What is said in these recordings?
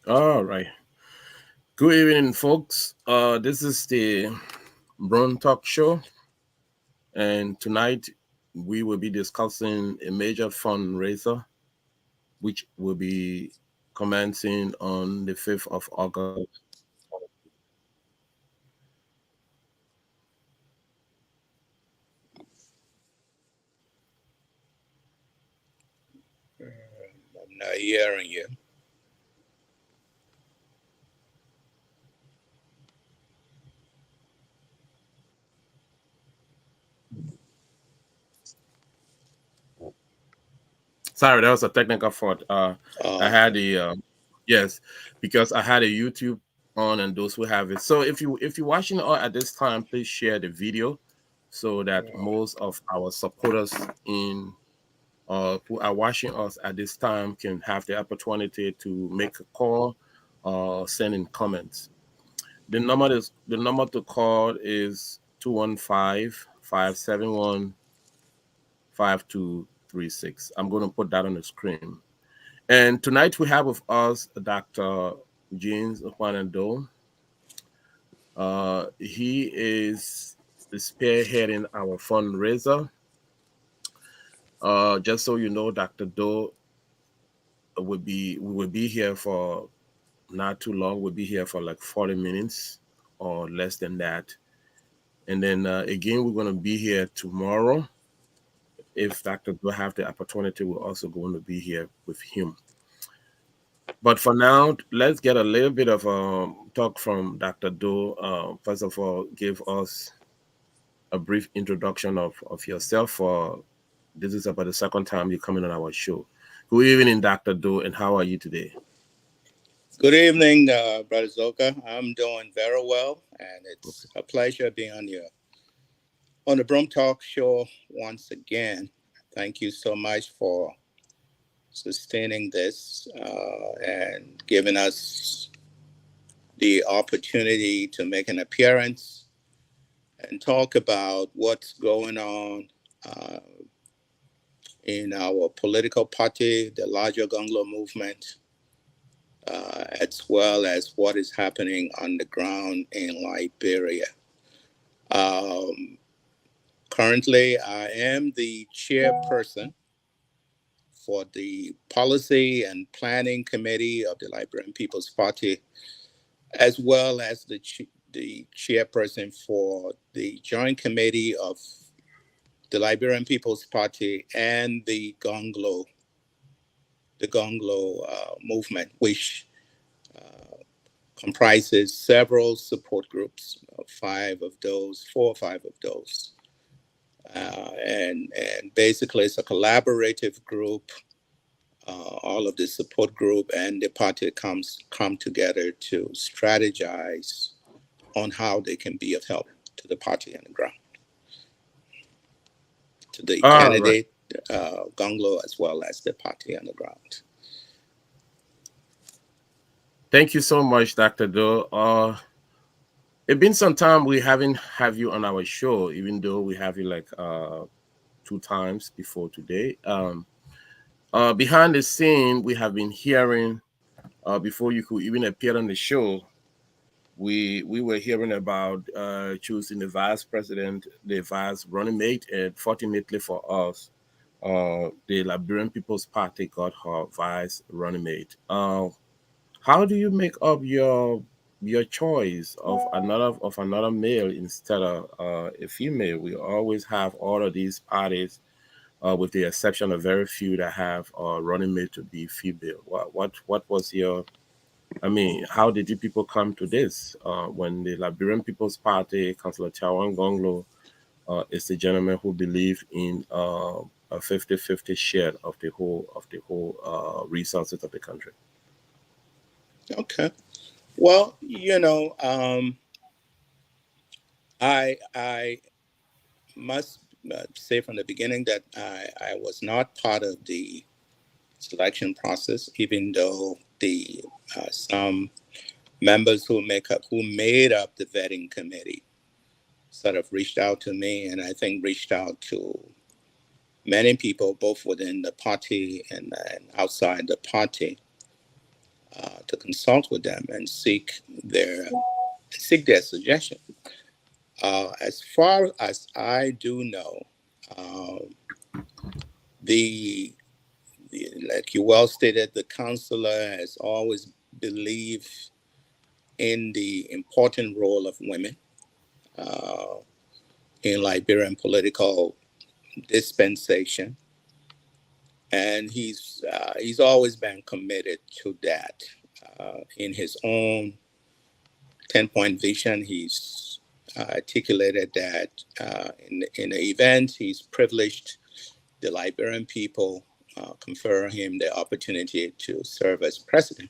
All right. Good evening, folks. This is the Brown Talk Show, and tonight we will be discussing a major fundraiser, which will be commencing on the 5th of August. I'm not hearing you. Sorry, that was a technical fault. I Uh, had yes, because I had a YouTube on, and those who have it. So if you're watching at this time, please share the video so that most of our supporters in who are watching us at this time can have the opportunity to make a call or send in comments. The number to call is 215-571-5236. I'm going to put that on the screen. And tonight we have with us Dr. James Juanando. He is spearheading our fundraiser. Just so you know, Dr. Doe we will be here for not too long. We'll be here for like 40 minutes or less than that. And then again, we're going to be here tomorrow. If Dr. Doe have the opportunity, we're also going to be here with him. But for now, let's get a little bit of talk from Dr. Doe. First of all, give us a brief introduction of yourself. For this is about the second time you're coming on our show. Good evening, Dr. Doe, and how are you today? Good evening, Brother Zoka. I'm doing very well, and Okay. it's a pleasure being on the Brum Talk Show once again. Thank you so much for sustaining this and giving us the opportunity to make an appearance and talk about what's going on uh, in our political party, the larger Gonglo movement, as well as what is happening on the ground in Liberia. Um, Currently, I am the chairperson for the Policy and Planning Committee of the Liberian People's Party, as well as the chairperson for the Joint Committee of the Liberian People's Party and the Gonglo movement, which comprises several support groups, four or five of those. And basically, it's a collaborative group. All of the support group and the party come together to strategize on how they can be of help to the party on the ground, to the All right. candidate, Gonglo, as well as the party on the ground. Thank you so much, Dr. Doe. It's been some time we haven't have you on our show, even though we have you like two times before today. Behind the scene, we have been hearing before you could even appear on the show. We were hearing about choosing the vice president, the vice running mate, and fortunately for us, the Liberian People's Party got her vice running mate. How do you make up your choice of another male instead of a female? We always have all of these parties, with the exception of very few that have running mate to be female. What was your? I mean, how did you people come to this? When the Liberian People's Party, Councillor Chawan Gonglo, is the gentleman who believed in a 50-50 share of the whole resources of the country. Okay. Well, I must say from the beginning that I was not part of the selection process, even though the some members who made up the vetting committee sort of reached out to me, and I think reached out to many people, both within the party and outside the party. to consult with them and seek their suggestion. As far as I do know, um, the, like you well stated, the counselor has always believed in the important role of women uh, in Liberian political dispensation, and he's always been committed to that. In his own 10-point vision, he's articulated that in the event he's privileged the Liberian people, confer him the opportunity to serve as president.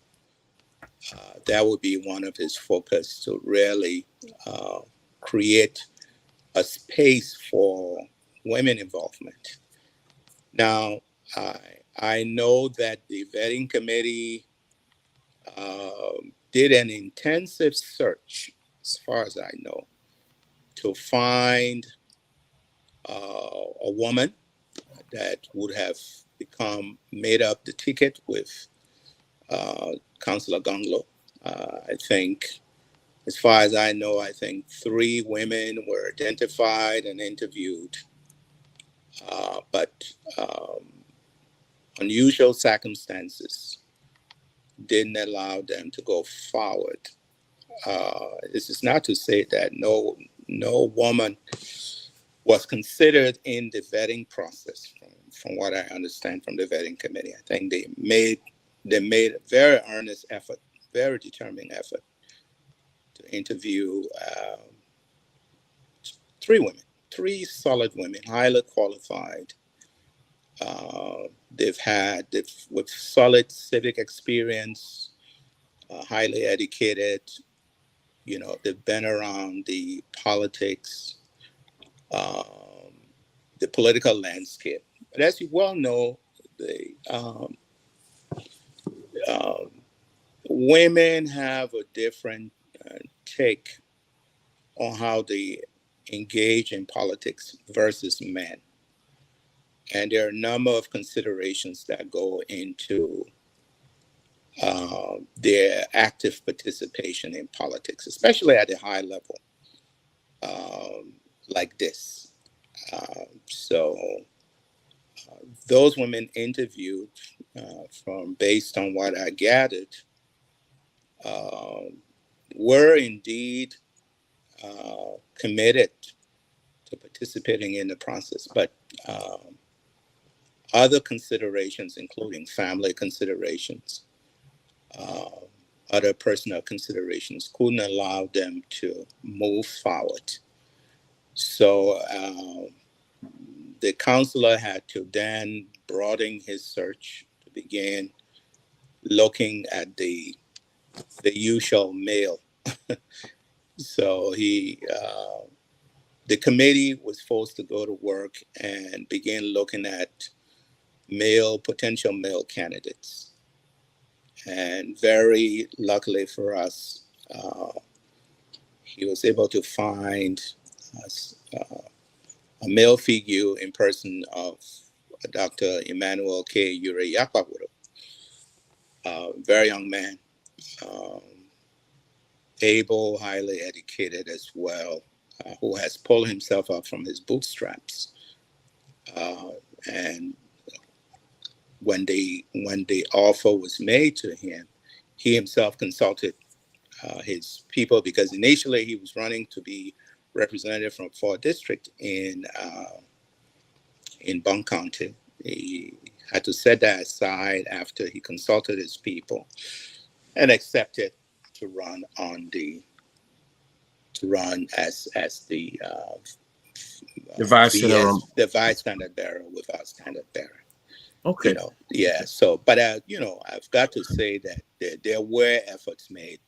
That would be one of his focus to really uh, create a space for women involvement. Now, I I know that the vetting committee did an intensive search, as far as I know, to find a woman that would have become made up the ticket with Councillor Gonglo. I think, as far as I know, I think three women were identified and interviewed, but unusual circumstances didn't allow them to go forward. This is not to say that no woman was considered in the vetting process. From what I understand from the vetting committee, I think they made a very earnest effort, very determined effort to interview three women, three solid women, highly qualified. They've with solid civic experience, highly educated. They've been around the politics, um, the political landscape. But as you well know, the um, women have a different take on how they engage in politics versus men. And there are a number of considerations that go into their active participation in politics, especially at a high level um, like this. So those women interviewed, from based on what I gathered, uh, were indeed committed to participating in the process, but other considerations, including family considerations, uh, other personal considerations, couldn't allow them to move forward. So the counselor had to then broaden his search to begin looking at the usual male. So the committee was forced to go to work and begin looking at potential male candidates. And very luckily for us, uh, he was able to find a male figure in person of Dr. Emmanuel K. Ure Yakwaburo, a very young man, um, able, highly educated as well, who has pulled himself up from his bootstraps. Uh, and when the offer was made to him, he himself consulted his people, because initially he was running to be representative from 4th District in Bong County. He had to set that aside after he consulted his people and accepted to run as The vice general. the vice standard bearer with our standard bearer. Okay. Yeah. Okay. So, but I've got to say that there were efforts made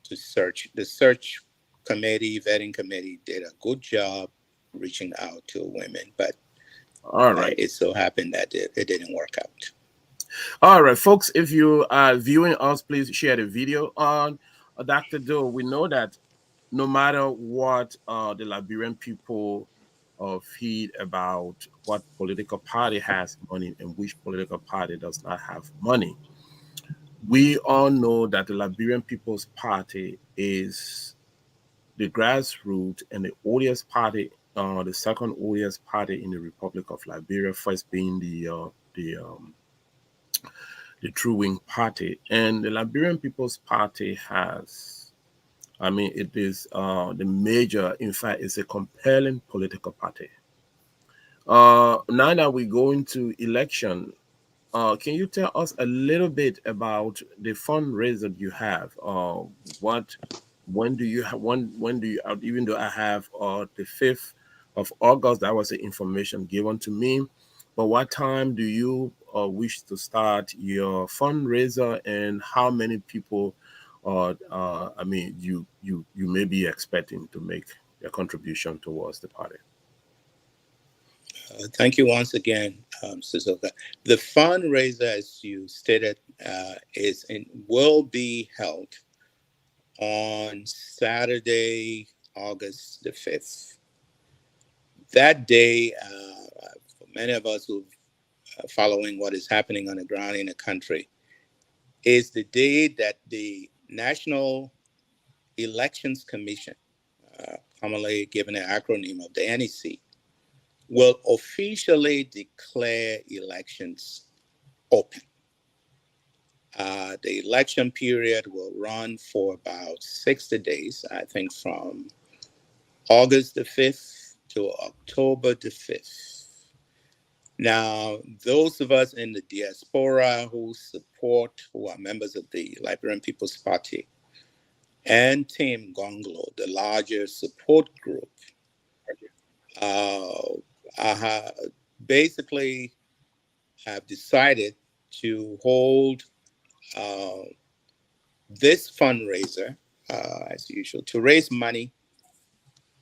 to search. The search committee, vetting committee, did a good job reaching out to women, but All right. it so happened that it didn't work out. All right, folks, if you are viewing us, please share the video on Dr. Doe. We know that no matter what the Liberian people feed about what political party has money and which political party does not have money, We all know that the Liberian People's Party is the grassroots and the oldest party, the second oldest party in the Republic of Liberia, first being the True Wing Party. And the Liberian People's Party has, I mean, it is the major, in fact, it's a compelling political party. Now that we go into election, can you tell us a little bit about the fundraiser you have? What, when do you, even though I have the 5th of August, that was the information given to me. But what time do you wish to start your fundraiser, and how many people, I mean, you may be expecting to make a contribution towards the party? Thank you once again, Suzuka. The fundraiser, as you stated, will be held on Saturday, August the 5th. That day, for many of us who are following what is happening on the ground in the country, is the day that the National Elections Commission, commonly given an acronym of the NEC, will officially declare elections open. The election period will run for about 60 days, I think from August the 5th to October the 5th. Now, those of us in the diaspora who are members of the Liberian People's Party and Team Gonglo, the larger support group, uh, basically have decided to hold uh, this fundraiser, as usual, to raise money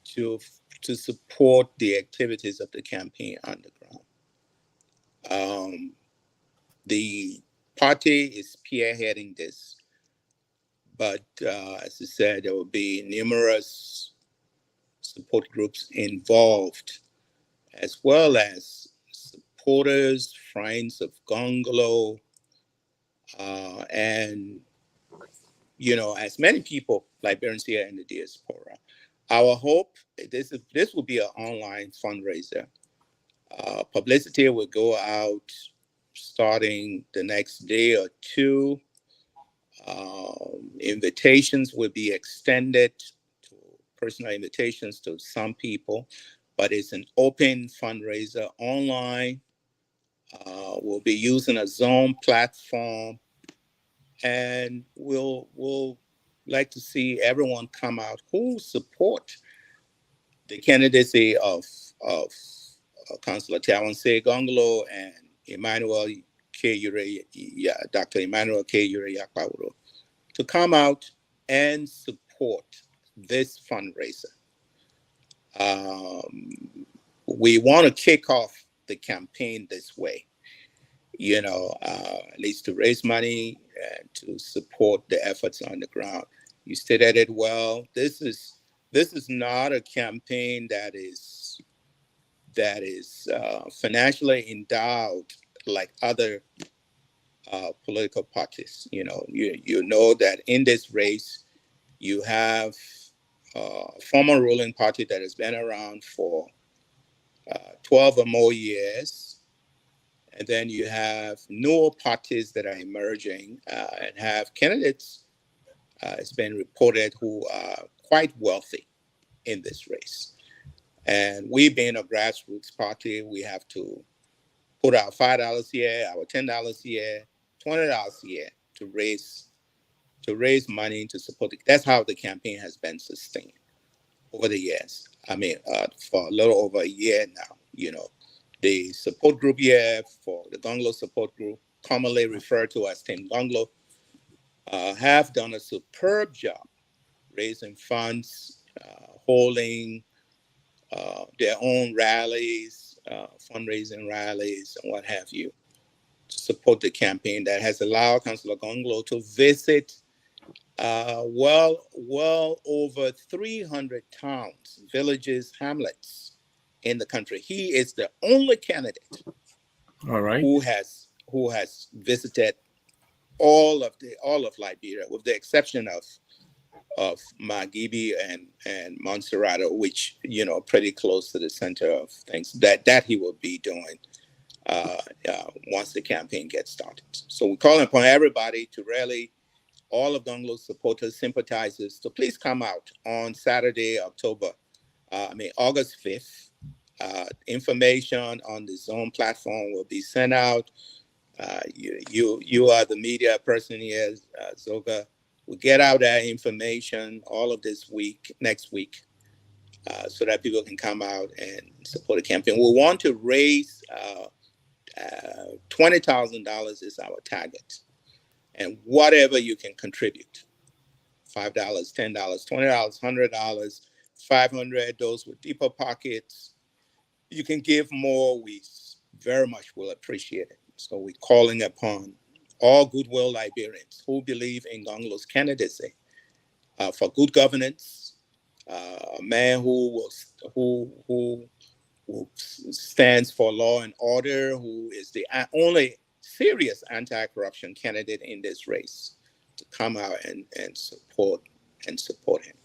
to to support the activities of the campaign on the ground. Um, the party is spearheading this, but as I said, there will be numerous support groups involved, as well as supporters, friends of Gonglo, and as many people, Liberians here in the diaspora. Our hope, this will be an online fundraiser. Publicity will go out starting the next day or two. Invitations will be extended to personal invitations to some people, but it's an open fundraiser online. We'll be using a Zoom platform, and we'll like to see everyone come out who support the candidacy of Councillor Tawanse Gonglo and Emmanuel K. Dr. Emmanuel K. Yakwauro, to come out and support this fundraiser. We want to kick off the campaign this way, at least to raise money and to support the efforts on the ground. You stated it well. This is not a campaign that is financially endowed like other political parties. You know that in this race you have a former ruling party that has been around for 12 or more years. And then you have newer parties that are emerging and have candidates, it's been reported, who are quite wealthy in this race. And we being a grassroots party, we have to put our $5 here, our $10 here, $20 here to raise money to support it. That's how the campaign has been sustained over the years. I mean, for a little over a year now. The support group here for the Gonglo support group, commonly referred to as Team Gonglo, have done a superb job raising funds, holding their own rallies, fundraising rallies, and what have you, to support the campaign that has allowed Councillor Gonglo to visit well over 300 towns, villages, hamlets in the country. He is the only candidate All right. who has visited all of Liberia, with the exception of Magibi and Montserrato, which pretty close to the center of things. That he will be doing uh, once the campaign gets started. So we call upon everybody to really, all of Gonglo's supporters, sympathizers, to please come out on Saturday, August 5th. Information on the Zone platform will be sent out. You are the media person here, Zoga. We get out that information all of this week, next week, so that people can come out and support the campaign. We want to raise $20,000 is our target, and whatever you can contribute, $5, $10, $20, $100, 500. Those with deeper pockets, you can give more. We very much will appreciate it. So we're calling upon all goodwill Liberians who believe in Gonglo's candidacy for good governance, a man who stands for law and order, who is the only serious anti-corruption candidate in this race, to come out and support him.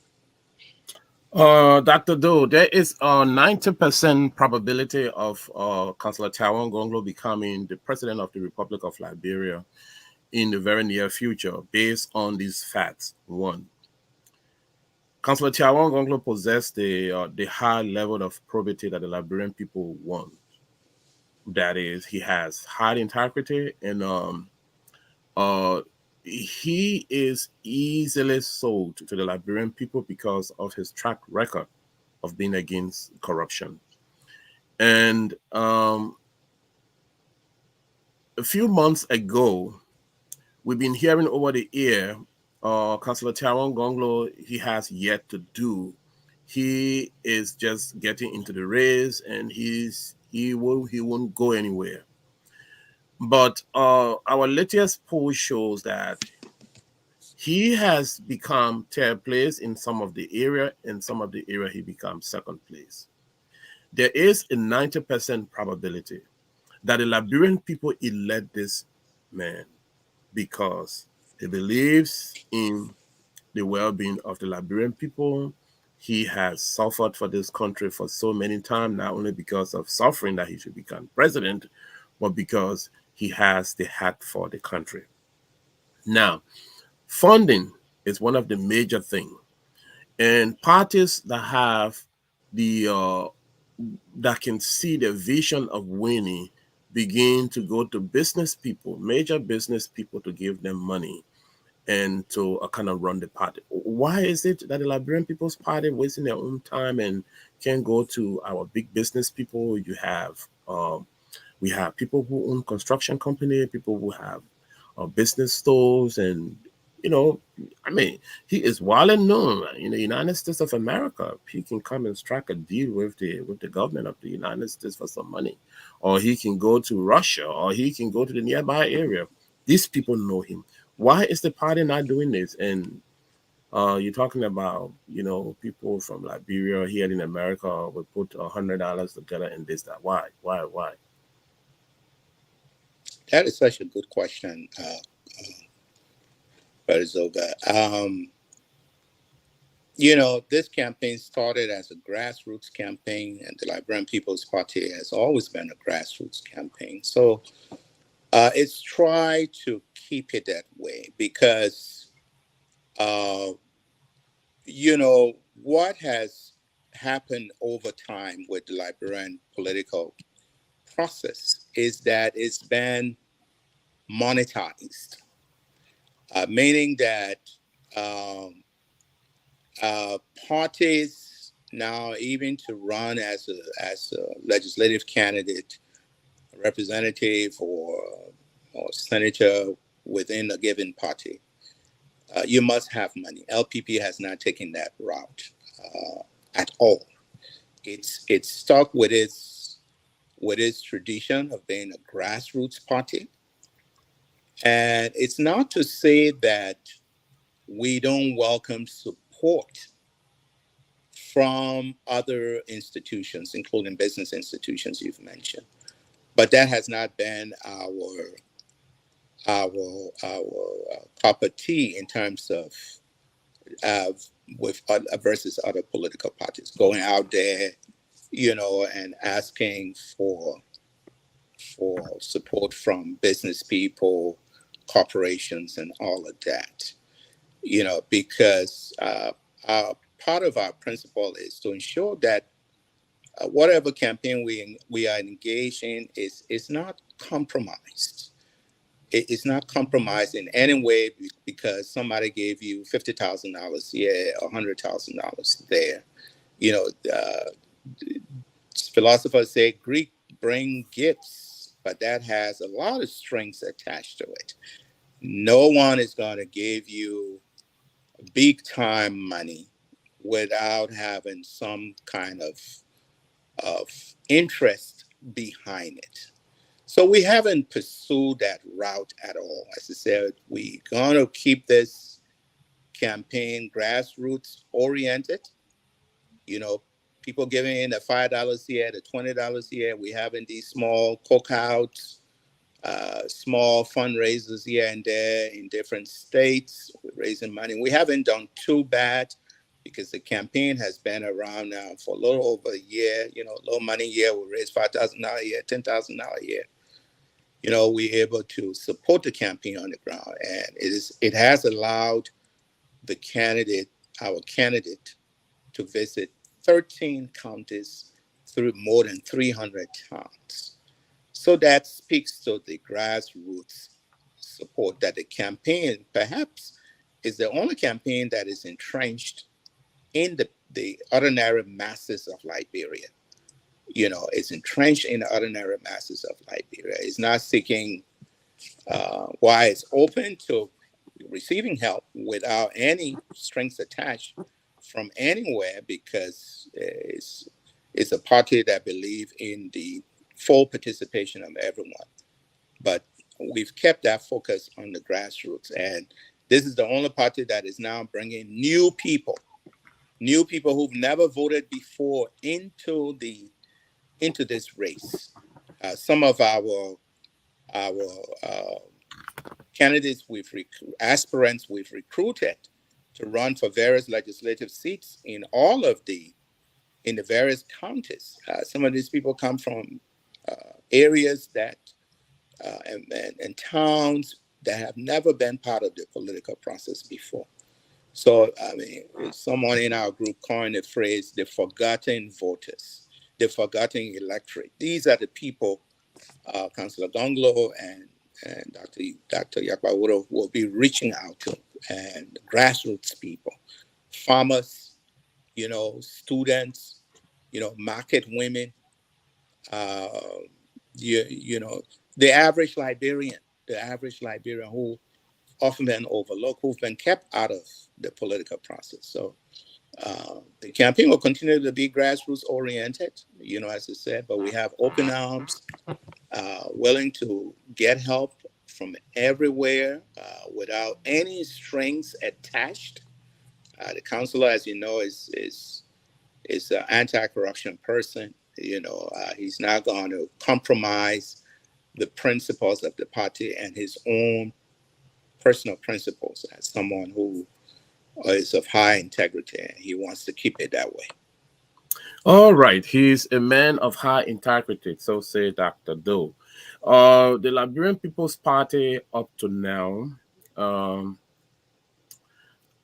Dr. Do, there is a 90% probability of Councillor Tawan Gonglo becoming the president of the Republic of Liberia in the very near future, based on these facts. One, Councillor Tawan Gonglo possesses the high level of probity that the Liberian people want. That is, he has high integrity, and uh, he is easily sold to the Liberian people because of his track record of being against corruption. And a few months ago, we've been hearing over the air, Councillor Taron Gonglo, he has yet to do. He is just getting into the race, and he won't go anywhere. But our latest poll shows that he has become third place in some of the area. In some of the area, he becomes second place. There is a 90% probability that the Liberian people elect this man because he believes in the well-being of the Liberian people. He has suffered for this country for so many times, not only because of suffering that he should become president, but because he has the heart for the country. Now, funding is one of the major things. And parties that have the that can see the vision of winning begin to go to business people, major business people, to give them money and to kind of run the party. Why is it that the Liberian People's Party wasting their own time and can't go to our big business people? You have we have people who own construction company, people who have business stores, and you know, I mean, he is well and known in the United States of America. He can come and strike a deal with the government of the United States for some money, or he can go to Russia, or he can go to the nearby area. These people know him. Why is the party not doing this? And you're talking about, people from Liberia here in America would put $100 together and this, that. Why? That is such a good question, Brother Zoga. This campaign started as a grassroots campaign, and the Liberian People's Party has always been a grassroots campaign. So it's tried to keep it that way because, what has happened over time with the Liberian political process is that it's been monetized, meaning that um, parties now, even to run as a legislative candidate, representative, or senator within a given party, you must have money. LPP has not taken that route at all. It's stuck with its tradition of being a grassroots party, and it's not to say that we don't welcome support from other institutions, including business institutions you've mentioned. But that has not been cup of tea in terms of uh, versus other political parties going out there, and asking for support from business people, corporations, and all of that. Because part of our principle is to ensure that whatever campaign we are engaged in is not compromised. It's not compromised in any way because somebody gave you $50,000 here, $100,000 there. You know, philosophers say Greek bring gifts, but that has a lot of strings attached to it. No one is going to give you big time money without having some kind of interest behind it. So we haven't pursued that route at all. As I said, we're going to keep this campaign grassroots oriented. You know, people giving in the $5 here, the $20 here. We having these small cookouts, small fundraisers here and there in different states, raising money. We haven't done too bad because the campaign has been around now for a little over a year. Low money year, we raise $5,000 a year, $10,000 a year. We're able to support the campaign on the ground, and it has allowed our candidate, to visit 13 counties through more than 300 towns. So that speaks to the grassroots support that the campaign perhaps is the only campaign that is entrenched in the ordinary masses of Liberia. It's entrenched in the ordinary masses of Liberia. It's not seeking, why it's open to receiving help without any strings attached from anywhere, because it's a party that believes in the full participation of everyone. But we've kept that focus on the grassroots, and this is the only party that is now bringing new people who've never voted before into this race. Some of our candidates aspirants we've recruited to run for various legislative seats in the various counties. Some of these people come from areas that and towns that have never been part of the political process before. So, I mean, someone in our group coined the phrase "the forgotten voters," the forgotten electorate. These are the people Councillor Gonglo and Dr. Yakwa will be reaching out to, and grassroots people, farmers, students, market women, uh, the average Liberian who often been overlooked, who've been kept out of the political process. So the campaign will continue to be grassroots oriented, as I said, but we have open arms, willing to get help from everywhere without any strings attached. The counselor, as you know, is an anti-corruption person. He's not going to compromise the principles of the party and his own personal principles as someone who is of high integrity, and he wants to keep it that way. All right, he's a man of high integrity, so say Dr. Doe. The Liberian People's Party up to now, um,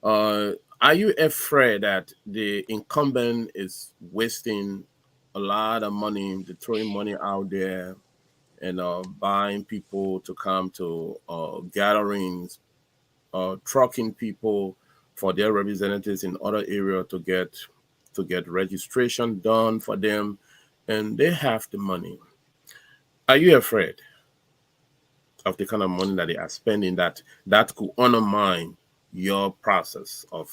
are you afraid that the incumbent is wasting a lot of money, throwing money out there, and buying people to come to gatherings, trucking people for their representatives in other areas to get registration done for them, and they have the money? Are you afraid of the kind of money that they are spending that could undermine your process of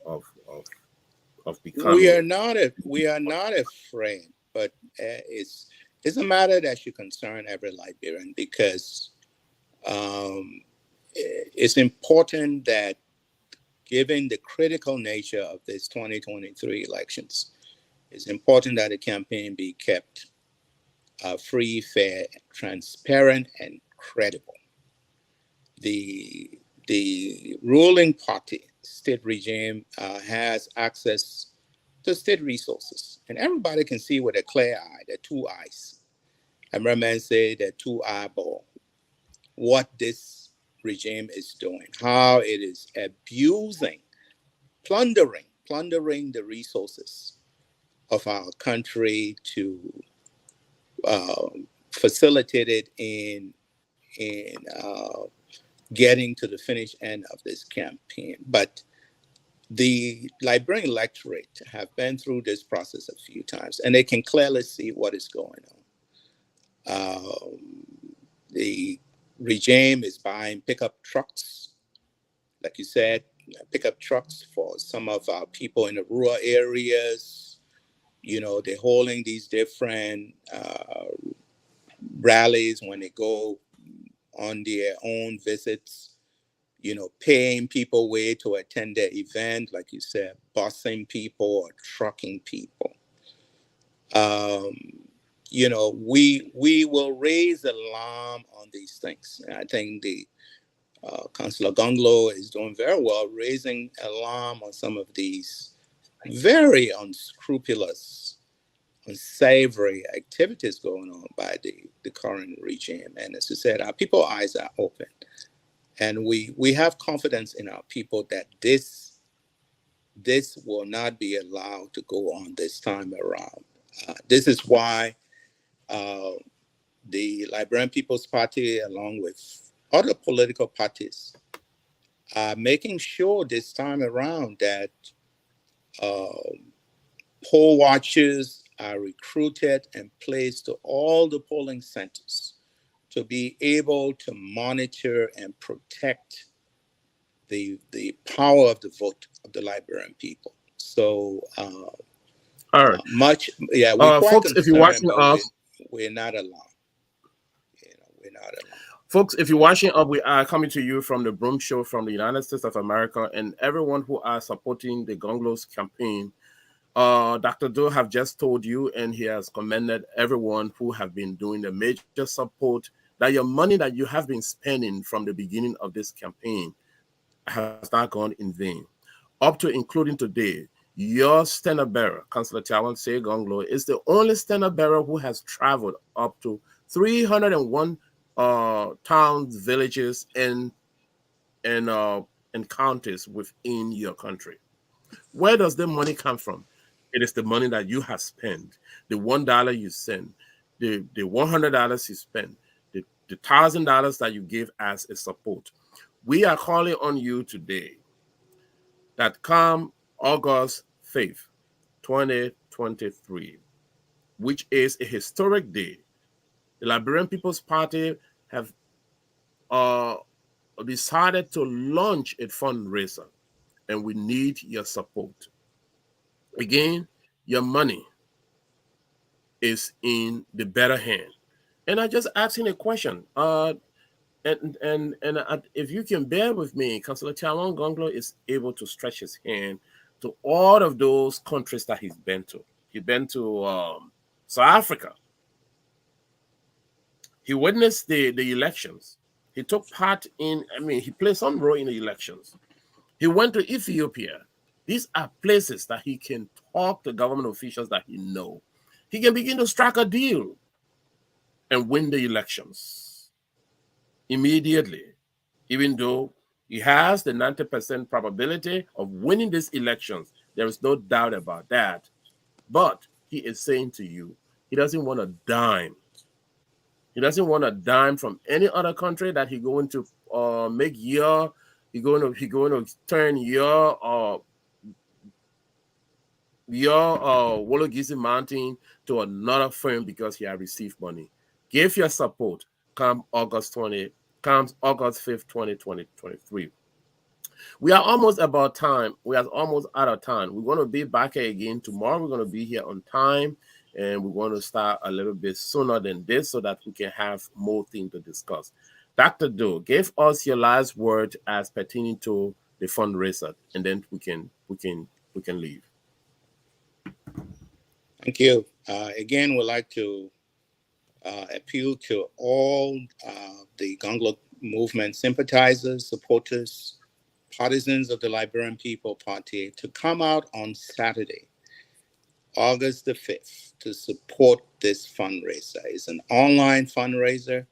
of of We becoming? are not afraid, but it's a matter that should concern every Liberian, because um, it's important that, given the critical nature of this 2023 elections, it's important that the campaign be kept free, fair, transparent, and credible. the ruling party, state regime, has access to state resources, and everybody can see with a clear eye, the two eyes. I remember man say the two eyeball, what this regime is doing, how it is abusing, plundering the resources of our country to uh, facilitate it in getting to the finish end of this campaign. But the Liberian electorate have been through this process a few times, and they can clearly see what is going on. The regime is buying pickup trucks, like you said, pickup trucks for some of our people in the rural areas. You know, they're holding these different rallies when they go on their own visits, you know, paying people way to attend their event, like you said, busing people or trucking people. Um, you know, we will raise alarm on these things. And I think the Councillor Gonglo is doing very well raising alarm on some of these very unscrupulous, unsavory activities going on by the current regime. And as you said, our people's eyes are open. And we have confidence in our people that this will not be allowed to go on this time around. This is why uh, the Liberian People's Party, along with other political parties, are making sure this time around that uh, poll watchers are recruited and placed to all the polling centers to be able to monitor and protect the power of the vote of the Liberian people. So All right, much, yeah, we're quite folks, if you're concerned, watching but us, we're not alone. You know, we're not alone. folks, if you're watching up, we are coming to you from the Broom Show from the United States of America, and everyone who are supporting the Gonglo's campaign. Dr. Doe have just told you, and he has commended everyone who have been doing the major support, that your money that you have been spending from the beginning of this campaign has not gone in vain. Up to including today, your standard bearer, Councillor Tawan Say Gonglo, is the only standard bearer who has traveled up to 301 towns, villages, and counties within your country. Where does the money come from? It is the money that you have spent, the $1 you send, the $100 you spend, the $1,000 that you give as a support. We are calling on you today that come August 5th, 2023, which is a historic day. The Liberian People's Party have uh, decided to launch a fundraiser, and we need your support. Again, your money is in the better hand. And I just asking a question. And if you can bear with me, Councillor Talon Gonglo is able to stretch his hand to all of those countries that he's been to. He's been to South Africa. He witnessed the elections. He took part in, I mean, he played some role in the elections. He went to Ethiopia. These are places that he can talk to government officials that he know. He can begin to strike a deal and win the elections immediately, even though he has the 90% probability of winning these elections. There is no doubt about that. But he is saying to you, he doesn't want a dime. He doesn't want a dime from any other country that he going to make he going to turn your Wologisi Mountain to another firm because he has received money. Give your support come comes August 5th, 2023. We are almost about time. We are almost out of time. We're going to be back here again tomorrow. We're going to be here on time, and we're going to start a little bit sooner than this so that we can have more things to discuss. Dr. Doe, give us your last word as pertaining to the fundraiser, and then we can leave. Thank you. Again, we'd like to appeal to all the Gonglo movement sympathizers, supporters, partisans of the Liberian People Party to come out on Saturday, August the 5th, to support this fundraiser. It's an online fundraiser.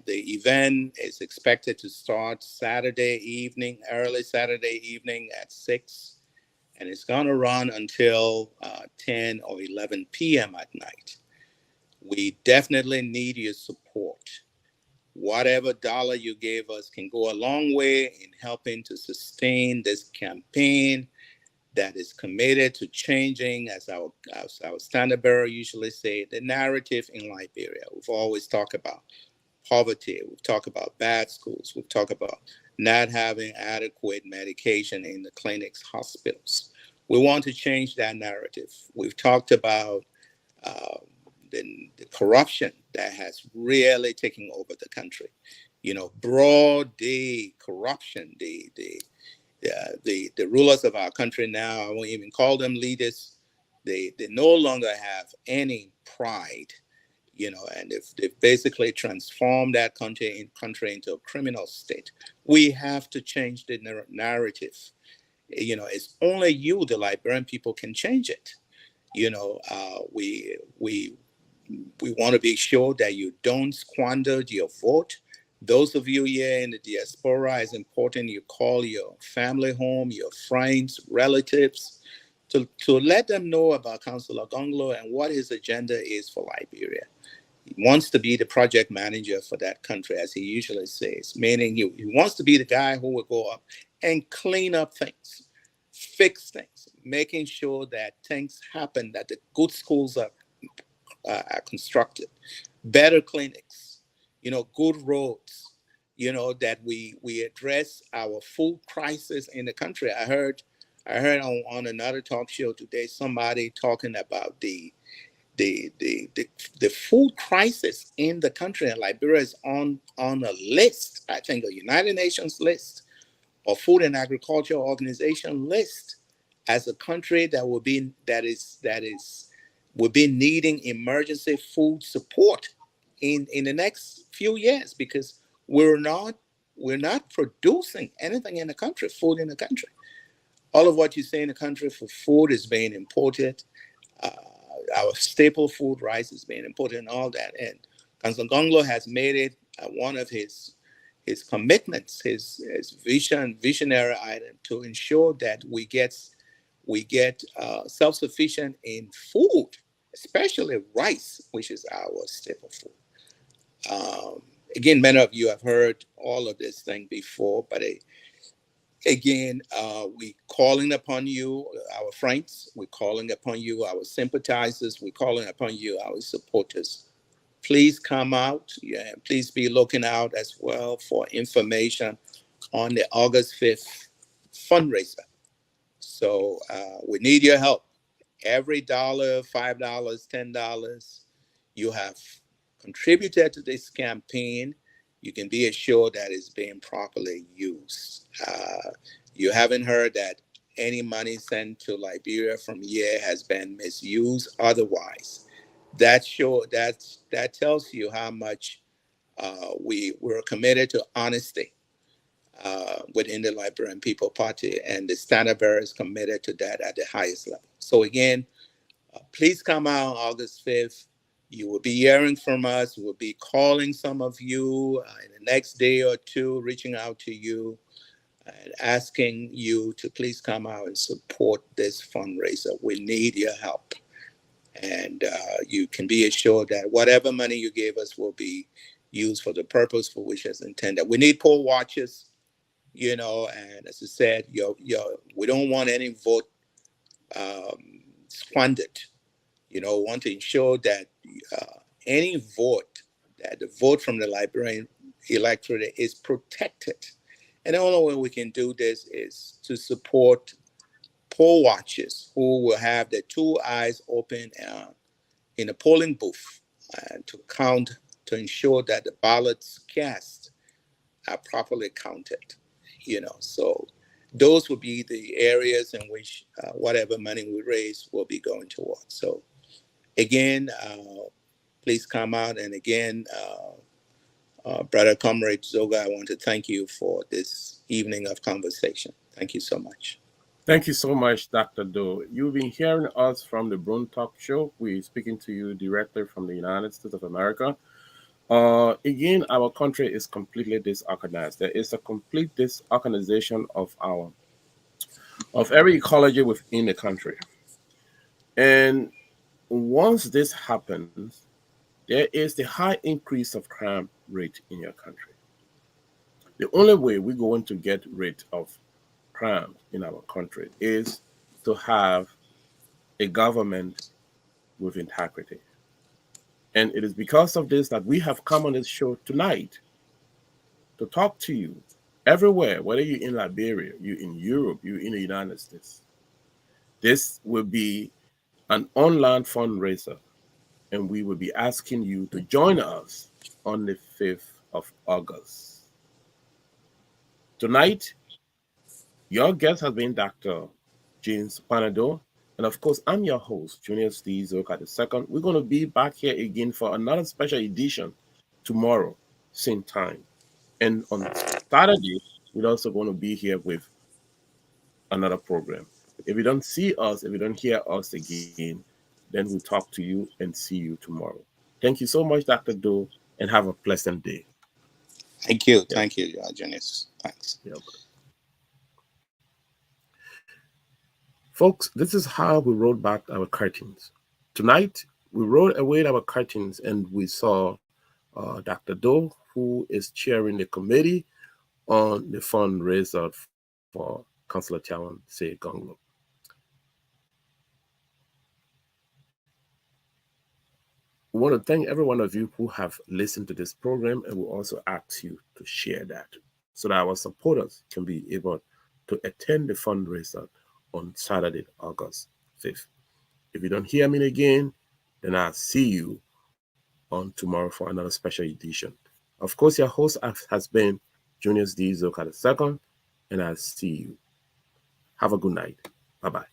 The event is expected to start Saturday evening, early Saturday evening at 6, and it's going to run until 10 or 11 p.m. at night. We definitely need your support. Whatever dollar you gave us can go a long way in helping to sustain this campaign that is committed to changing, as our standard bearer usually say, the narrative in Liberia. We've always talked about poverty. We've talked about bad schools. We've talked about not having adequate medication in the clinics, hospitals. We want to change that narrative. We've talked about uh, the corruption that has really taken over the country. You know, broad day corruption. The rulers of our country now, I won't even call them leaders. They no longer have any pride, you know, and they've basically transformed that country into a criminal state. We have to change the narrative. You know, it's only you, the Liberian people, can change it. You know, we want to be sure that you don't squander your vote. Those of you here in the diaspora, it's important you call your family home, your friends, relatives, to let them know about Councillor Gonglo and what his agenda is for Liberia. He wants to be the project manager for that country, as he usually says, meaning he wants to be the guy who will go up and clean up things, fix things, making sure that things happen, that the good schools are constructed, better clinics, you know, good roads, you know, that we address our food crisis in the country. I heard on another talk show today somebody talking about the the the, the food crisis in the country, and Liberia is on a list, I think a United Nations list or Food and Agriculture Organization list as a country that will be needing emergency food support in the next few years, because we're not producing anything in the country, food in the country. All of what you see in the country for food is being imported. Uh, our staple food, rice, is being imported and all that. And Council Gonglo has made it one of his commitments, his visionary item to ensure that we get self-sufficient in food, especially rice, which is our staple food. Again, many of you have heard all of this thing before, but again, we calling upon you, our friends. We're calling upon you, our sympathizers. We're calling upon you, our supporters. Please come out. Yeah, please be looking out as well for information on the August 5th fundraiser. So we need your help. Every dollar, $5, $10 you have contributed to this campaign, you can be assured that it's being properly used. You haven't heard that any money sent to Liberia from here has been misused. Otherwise, that tells you how much we're committed to honesty within the Liberian People Party, and the standard bearer is committed to that at the highest level. So again, please come out August 5th. You will be hearing from us. We'll be calling some of you in the next day or two, reaching out to you and asking you to please come out and support this fundraiser. We need your help. And you can be assured that whatever money you gave us will be used for the purpose for which it's intended. We need poll watchers, you know, and as I said, we don't want any vote squandered. You know, want to ensure that any vote, that the vote from the Liberian electorate is protected. And the only way we can do this is to support poll watchers who will have their two eyes open in a polling booth to count, to ensure that the ballots cast are properly counted. You know, so those will be the areas in which whatever money we raise will be going towards. So again, please come out, and again, Brother Comrade Zoga, I want to thank you for this evening of conversation. Thank you so much. Thank you so much, Dr. Doe. You've been hearing us from the Broom Talk Show. We're speaking to you directly from the United States of America. Again, our country is completely disorganized. There is a complete disorganization of every ecology within the country. And once this happens, there is the high increase of crime rate in your country. The only way we're going to get rid of crime in our country is to have a government with integrity. And it is because of this that we have come on this show tonight to talk to you everywhere, whether you're in Liberia, you're in Europe, you're in the United States. This will be an online fundraiser, and we will be asking you to join us on the 5th of August. Tonight, your guest has been Dr. James Panado. And of course, I'm your host, Junior D. Zoka II. We're going to be back here again for another special edition tomorrow, same time. And on Saturday, we're also going to be here with another program. If you don't see us, if you don't hear us again, then we'll talk to you and see you tomorrow. Thank you so much, Dr. Doe, and have a pleasant day. Thank you. Yeah. Thank you, Janice. Thanks. Yeah. Folks, this is how we rolled back our curtains. Tonight, we rolled away our curtains and we saw Dr. Doe, who is chairing the committee on the fundraiser for Councillor Tiawan Say Gonglo. We want to thank every one of you who have listened to this program, and we also ask you to share that so that our supporters can be able to attend the fundraiser on Saturday, August 5th. If you don't hear me again, then I'll see you on tomorrow for another special edition. Of course, your host has been Junius D. Zoka II, and I'll see you. Have a good night. Bye-bye.